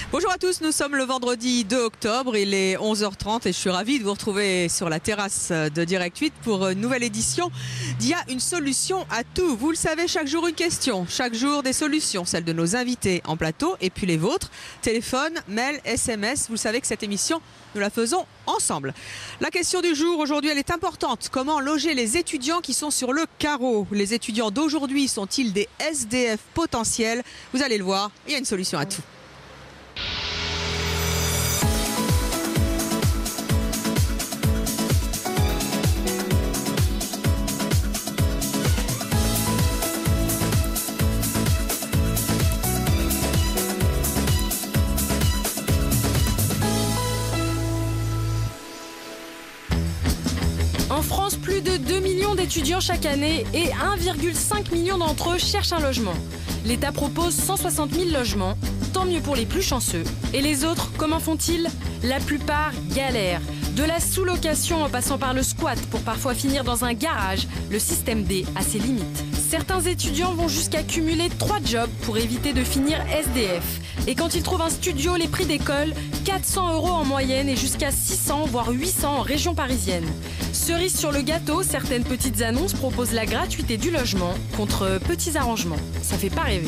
Bonjour à tous, nous sommes le vendredi 2 octobre, il est 11h30 et je suis ravie de vous retrouver sur la terrasse de Direct 8 pour une nouvelle édition d'Il y a une solution à tout. Vous le savez, chaque jour une question, chaque jour des solutions, celles de nos invités en plateau et puis les vôtres, téléphone, mail, SMS. Vous savez que cette émission, nous la faisons ensemble. La question du jour aujourd'hui, elle est importante. Comment loger les étudiants qui sont sur le carreau? Les étudiants d'aujourd'hui sont-ils des SDF potentiels? Vous allez le voir, il y a une solution à tout. En France, plus de 2 millions d'étudiants chaque année et 1,5 million d'entre eux cherchent un logement. L'État propose 160 000 logements, tant mieux pour les plus chanceux. Et les autres, comment font-ils? La plupart galèrent. De la sous-location en passant par le squat pour parfois finir dans un garage, le système D a ses limites. Certains étudiants vont jusqu'à cumuler 3 jobs pour éviter de finir SDF. Et quand ils trouvent un studio, les prix décollent, 400 € en moyenne et jusqu'à 600 voire 800 en région parisienne. Cerise sur le gâteau, certaines petites annonces proposent la gratuité du logement contre petits arrangements. Ça fait pas rêver.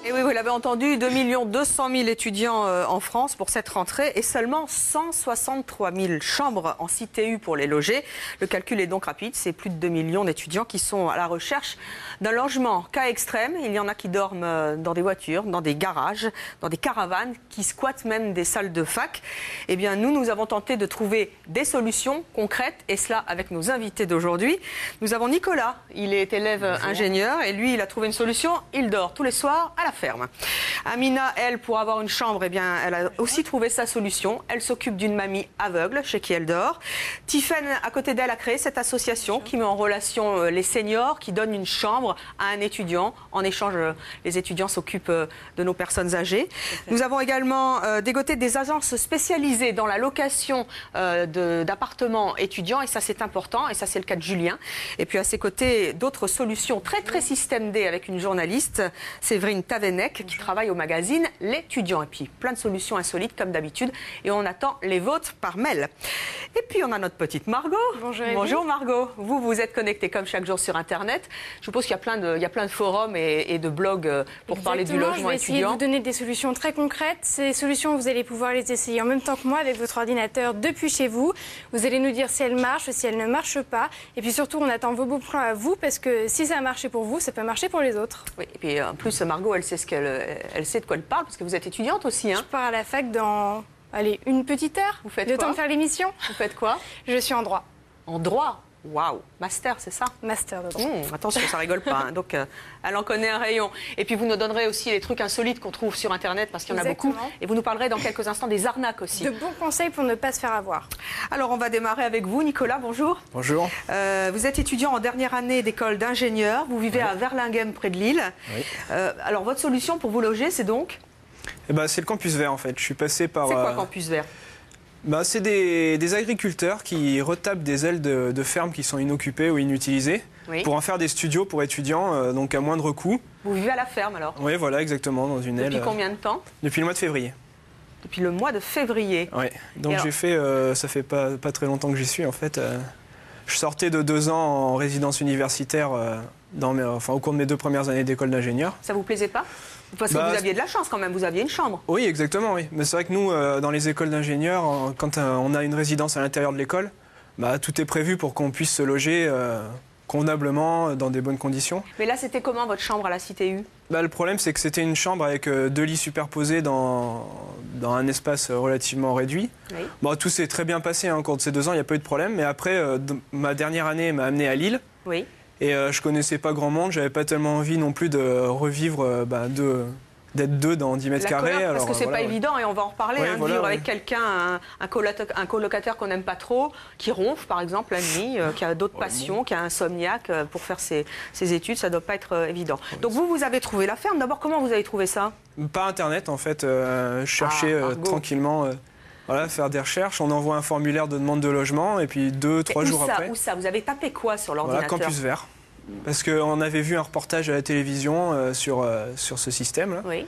Et oui, vous l'avez entendu, 2 200 000 étudiants en France pour cette rentrée et seulement 163 000 chambres en CTU pour les loger. Le calcul est donc rapide, c'est plus de 2 millions d'étudiants qui sont à la recherche d'un logement. Cas extrême, il y en a qui dorment dans des voitures, dans des garages, dans des caravanes, qui squattent même des salles de fac. Eh bien, nous avons tenté de trouver des solutions concrètes et cela avec nos invités d'aujourd'hui. Nous avons Nicolas, il est élève ingénieur et lui, il a trouvé une solution, il dort tous les soirs à la ferme. Amina, elle, pour avoir une chambre, eh bien, elle a aussi trouvé sa solution. Elle s'occupe d'une mamie aveugle chez qui elle dort. Tiffaine, à côté d'elle, a créé cette association qui met en relation les seniors, qui donne une chambre à un étudiant. En échange, les étudiants s'occupent de nos personnes âgées. Nous avons également dégoté des agences spécialisées dans la location d'appartements étudiants. Et ça, c'est important. Et ça, c'est le cas de Julien. Et puis, à ses côtés, d'autres solutions très système D avec une journaliste, Séverine Tavenec, qui travaille au magazine L'étudiant. Et puis plein de solutions insolites comme d'habitude. Et on attend les vôtres par mail. Et puis on a notre petite Margot. Bonjour. Bonjour Margot. Vous êtes connectée comme chaque jour sur Internet. Je suppose qu'il y a plein de forums et de blogs pour parler du logement étudiant. Je vais essayer de vous donner des solutions très concrètes. Ces solutions, vous allez pouvoir les essayer en même temps que moi avec votre ordinateur depuis chez vous. Vous allez nous dire si elles marchent, si elles ne marchent pas. Et puis surtout, on attend vos bons plans à vous parce que si ça a marché pour vous, ça peut marcher pour les autres. Oui, et puis en plus, Margot, elle sait de quoi elle parle parce que vous êtes étudiante aussi. Hein. Je pars à la fac dans, une petite heure. Vous faites le quoi? temps de faire l'émission. Vous faites quoi? Je suis en droit. En droit? Waouh, master, c'est ça? Master de droit. Attention, ça rigole pas. Hein. Donc, elle en connaît un rayon. Et puis, vous nous donnerez aussi les trucs insolites qu'on trouve sur Internet, parce qu'il y en a beaucoup. Et vous nous parlerez dans quelques instants des arnaques aussi. De bons conseils pour ne pas se faire avoir. Alors, on va démarrer avec vous, Nicolas. Bonjour. Bonjour. Vous êtes étudiant en dernière année d'école d'ingénieur. Vous vivez à Verlinghem, près de Lille. Oui. Alors, votre solution pour vous loger, c'est donc? C'est le campus vert, en fait. Je suis passé par... C'est quoi, campus vert? C'est des agriculteurs qui retapent des ailes de fermes qui sont inoccupées ou inutilisées pour en faire des studios pour étudiants, donc à moindre coût. Vous vivez à la ferme, alors? Oui, voilà, exactement, dans une aile. Depuis combien de temps? Depuis le mois de février. Depuis le mois de février. Oui, donc j'ai fait, ça fait pas très longtemps que j'y suis, en fait. Je sortais de 2 ans en résidence universitaire au cours de mes 2 premières années d'école d'ingénieur. Ça vous plaisait pas? Parce que vous aviez de la chance quand même, vous aviez une chambre. Oui, exactement, oui. Mais c'est vrai que nous, dans les écoles d'ingénieurs, quand on a une résidence à l'intérieur de l'école, tout est prévu pour qu'on puisse se loger convenablement, dans des bonnes conditions. Mais là, c'était comment votre chambre à la CTU? Le problème, c'est que c'était une chambre avec 2 lits superposés dans un espace relativement réduit. Oui. Tout s'est très bien passé au cours de ces 2 ans, il n'y a pas eu de problème. Mais après, ma dernière année m'a amené à Lille. Oui. Et je connaissais pas grand monde, j'avais pas tellement envie non plus de revivre, d'être 2 dans 10 mètres carrés. Parce que c'est pas évident et on va en reparler, oui, de vivre avec quelqu'un, un colocataire qu'on n'aime pas trop, qui ronfle par exemple la nuit, qui a d'autres passions, qui a insomniaque pour faire ses études, ça doit pas être évident. Donc vous avez trouvé la ferme, d'abord comment vous avez trouvé ça? Par internet en fait, je cherchais tranquillement... Voilà, faire des recherches, on envoie un formulaire de demande de logement et puis 2-3 jours après... Où ça? Vous avez tapé quoi sur l'ordinateur? Voilà, campus vert. parce qu'on avait vu un reportage à la télévision sur ce système-là. Oui.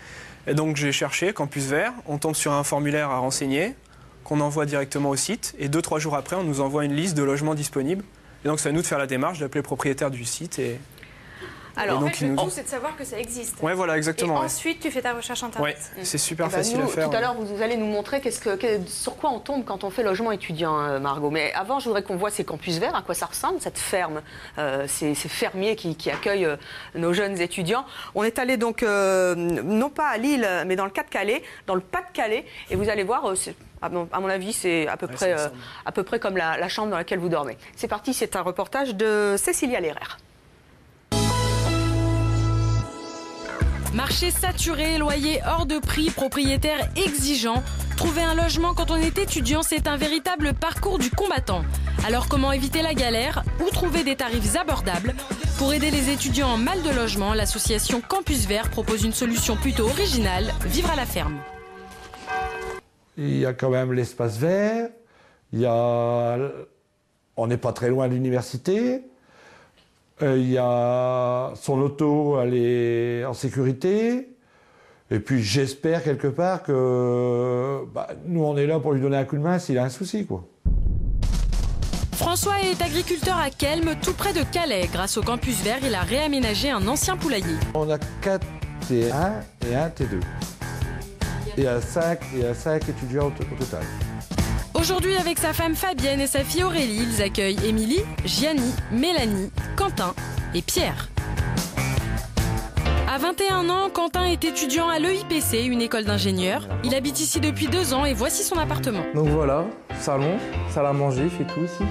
Et donc j'ai cherché Campus Vert, on tombe sur un formulaire à renseigner, qu'on envoie directement au site, et 2-3 jours après, on nous envoie une liste de logements disponibles. Et donc c'est à nous de faire la démarche, d'appeler le propriétaire du site. Alors, donc, en fait, le tout, c'est de savoir que ça existe. Ouais, voilà, exactement. Et ensuite, tu fais ta recherche Internet. Ouais, c'est super facile à faire. Tout à l'heure, vous allez nous montrer sur quoi on tombe quand on fait logement étudiant, Margot. Mais avant, je voudrais qu'on voit ces campus verts, à quoi ça ressemble, cette ferme, ces fermiers qui accueillent nos jeunes étudiants. On est allé donc, non pas à Lille, mais dans le Pas-de-Calais, et vous allez voir... à mon avis, c'est à peu près comme la chambre dans laquelle vous dormez. C'est parti, c'est un reportage de Cécilia Leraire. Marché saturé, loyer hors de prix, propriétaires exigeants. Trouver un logement quand on est étudiant, c'est un véritable parcours du combattant. Alors comment éviter la galère ou trouver des tarifs abordables? Pour aider les étudiants en mal de logement, l'association Campus Vert propose une solution plutôt originale, vivre à la ferme. Il y a quand même l'espace vert, on n'est pas très loin de l'université. Il y a son auto, elle est en sécurité. Et puis j'espère quelque part que nous on est là pour lui donner un coup de main s'il a un souci, quoi. François est agriculteur à Kelme, tout près de Calais. Grâce au Campus Vert, il a réaménagé un ancien poulailler. On a 4 T1 et 1 T2. Il y a 5 étudiants au total. Aujourd'hui, avec sa femme Fabienne et sa fille Aurélie, ils accueillent Émilie, Gianni, Mélanie, Quentin et Pierre. À 21 ans, Quentin est étudiant à l'EIPC, une école d'ingénieurs. Il habite ici depuis 2 ans et voici son appartement. Donc voilà, salon, salle à manger, il fait tout ici.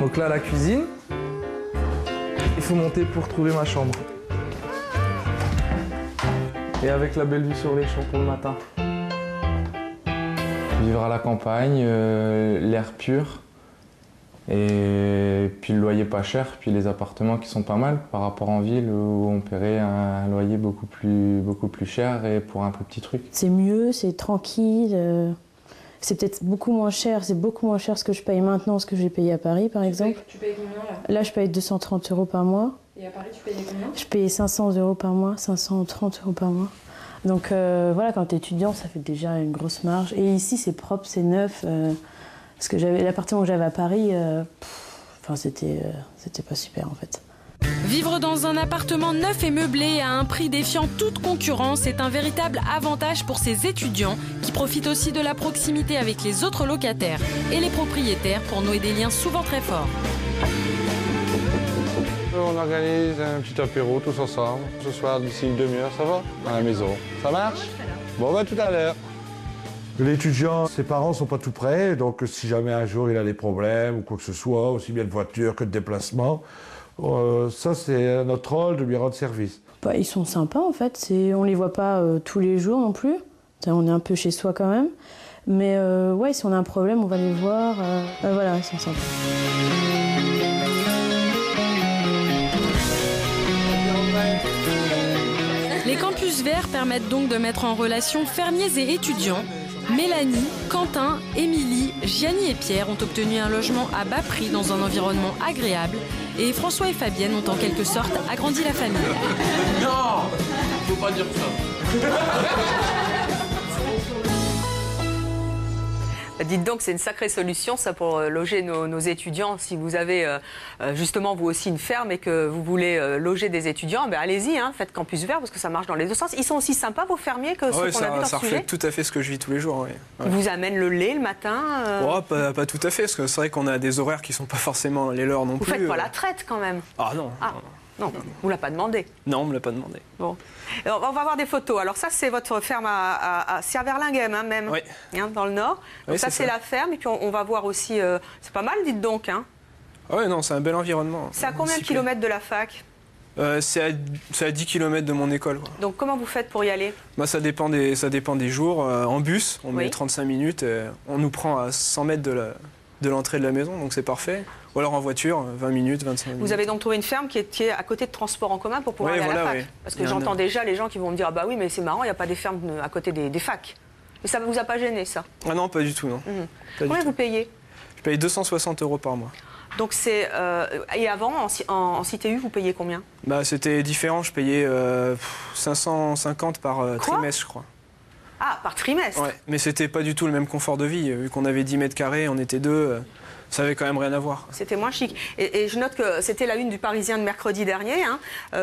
Donc là, la cuisine. Il faut monter pour trouver ma chambre. Et avec la belle vue sur les champs pour le matin. Vivre à la campagne, l'air pur, et puis le loyer pas cher, puis les appartements qui sont pas mal par rapport en ville où on paierait un loyer beaucoup plus cher et pour un peu petit truc. C'est mieux, c'est tranquille, c'est peut-être beaucoup moins cher, c'est beaucoup moins cher ce que je paye maintenant, ce que j'ai payé à Paris par exemple. Tu payes combien là? Là je paye 230 € par mois. Et à Paris tu payais combien? Je payais 500 € par mois, 530 € par mois. Donc voilà, quand tu es étudiant, ça fait déjà une grosse marge. Et ici, c'est propre, c'est neuf. Parce que l'appartement que j'avais à Paris, c'était pas super en fait. Vivre dans un appartement neuf et meublé à un prix défiant toute concurrence est un véritable avantage pour ces étudiants qui profitent aussi de la proximité avec les autres locataires et les propriétaires pour nouer des liens souvent très forts. On organise un petit apéro tous ensemble. Ce soir, d'ici une demi-heure, ça va? À la maison. Ça marche? Bon, tout à l'heure. L'étudiant, ses parents sont pas tout près, donc si jamais un jour il a des problèmes ou quoi que ce soit, aussi bien de voiture que de déplacement, ça c'est notre rôle de lui rendre service. Ils sont sympas en fait, on les voit pas tous les jours non plus. On est un peu chez soi quand même. Mais ouais, si on a un problème, on va les voir. Voilà, ils sont sympas. Les campus verts permettent donc de mettre en relation fermiers et étudiants. Mélanie, Quentin, Émilie, Gianni et Pierre ont obtenu un logement à bas prix dans un environnement agréable. Et François et Fabienne ont en quelque sorte agrandi la famille. Non, faut pas dire ça. Dites donc, c'est une sacrée solution, ça, pour loger nos étudiants. Si vous avez justement, vous aussi, une ferme et que vous voulez loger des étudiants, allez-y, faites Campus Vert, parce que ça marche dans les deux sens. Ils sont aussi sympas, vos fermiers, que ceux qu'on a vu dans ce sujet. Ça reflète tout à fait ce que je vis tous les jours. Oui. Ils vous amènent le lait le matin pas tout à fait, parce que c'est vrai qu'on a des horaires qui ne sont pas forcément les leurs non plus. Vous faites pas la traite, quand même? Ah non. Non, on ne l'a pas demandé. Non, on ne me l'a pas demandé. Bon. Alors, on va voir des photos. Alors ça, c'est votre ferme à Sierverlinghem, même, oui. Dans le Nord. Donc oui, ça, c'est la ferme. Et puis, on va voir aussi... c'est pas mal, dites donc. Ah ouais, non, c'est un bel environnement. C'est à combien de kilomètres de la fac? C'est à 10 km de mon école. Quoi. Donc, comment vous faites pour y aller? Ça dépend des jours. En bus, on met 35 minutes. On nous prend à 100 mètres de l'entrée de la maison, donc c'est parfait. Ou alors en voiture, 20 minutes, 25 minutes. Vous avez donc trouvé une ferme qui est à côté de transports en commun pour pouvoir aller à la fac? Parce que j'entends déjà les gens qui vont me dire « Ah bah oui, mais c'est marrant, il n'y a pas des fermes à côté des facs. » Mais ça ne vous a pas gêné, ça? Ah non, pas du tout, non. Combien vous payez? Je paye 260 € par mois. Donc c'est et avant en CTU vous payez combien? Bah c'était différent, je payais 550 par trimestre je crois. Ah, par trimestre? Ouais, mais c'était pas du tout le même confort de vie, vu qu'on avait 10 mètres carrés, on était deux, ça avait quand même rien à voir. C'était moins chic. Et je note que c'était la une du Parisien de mercredi dernier, hein,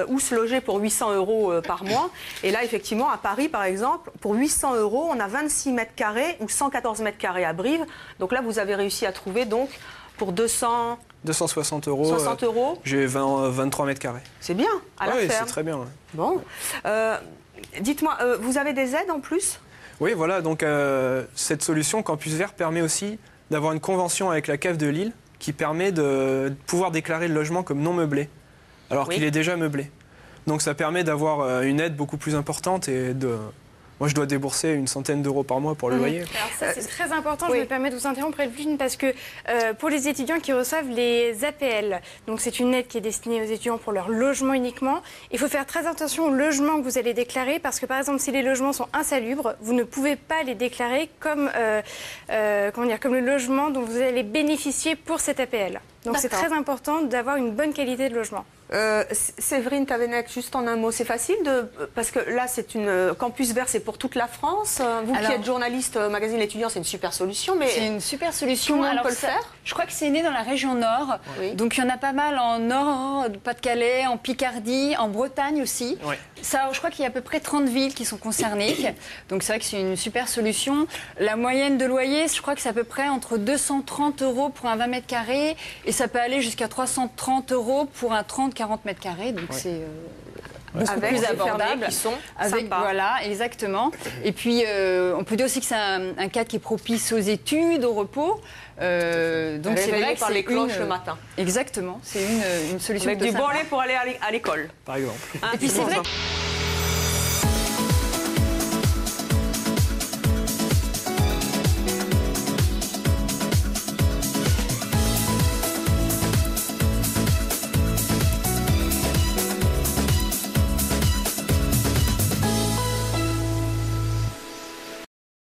où se loger pour 800 € par mois. Et là, effectivement, à Paris, par exemple, pour 800 €, on a 26 mètres carrés ou 114 mètres carrés à Brive. Donc là, vous avez réussi à trouver donc pour 260 €. 60 €. J'ai 23 mètres carrés. C'est bien, à la Oui, ferme. c'est très bien. Ouais. Bon. Dites-moi, vous avez des aides en plus? Oui, voilà, donc cette solution Campus Vert permet aussi d'avoir une convention avec la CAF de Lille qui permet de pouvoir déclarer le logement comme non meublé, alors qu'il est déjà meublé. Donc ça permet d'avoir une aide beaucoup plus importante et de... Moi, je dois débourser une centaine d'euros par mois pour le loyer. Alors ça, c'est très important. Je me permets de vous interrompre, Elvine, parce que pour les étudiants qui reçoivent les APL, donc c'est une aide qui est destinée aux étudiants pour leur logement uniquement, il faut faire très attention aux logements que vous allez déclarer, parce que par exemple, si les logements sont insalubres, vous ne pouvez pas les déclarer comme, comme le logement dont vous allez bénéficier pour cette APL. Donc c'est très important d'avoir une bonne qualité de logement. Séverine Tavenec, juste en un mot, c'est facile parce que là c'est une Campus Vert, c'est pour toute la France. Vous qui êtes journaliste magazine L'étudiant, c'est une super solution. Mais c'est une super solution. Tout le monde peut le faire. Je crois que c'est né dans la région Nord. Oui. Donc il y en a pas mal en Nord, Pas-de-Calais, en Picardie, en Bretagne aussi. Oui. Ça, je crois qu'il y a à peu près 30 villes qui sont concernées. Donc c'est vrai que c'est une super solution. La moyenne de loyer, je crois que c'est à peu près entre 230 € pour un 20 mètres carrés et ça peut aller jusqu'à 330 € pour un 30-40 mètres carrés. Donc c'est beaucoup plus abordable. Qui sont avec, voilà, exactement. Et puis on peut dire aussi que c'est un cadre qui est propice aux études, au repos. Donc c'est vrai que par les cloches le matin. Exactement, c'est une solution. Avec du bon lait pour aller à l'école, par exemple. Et puis c'est vrai.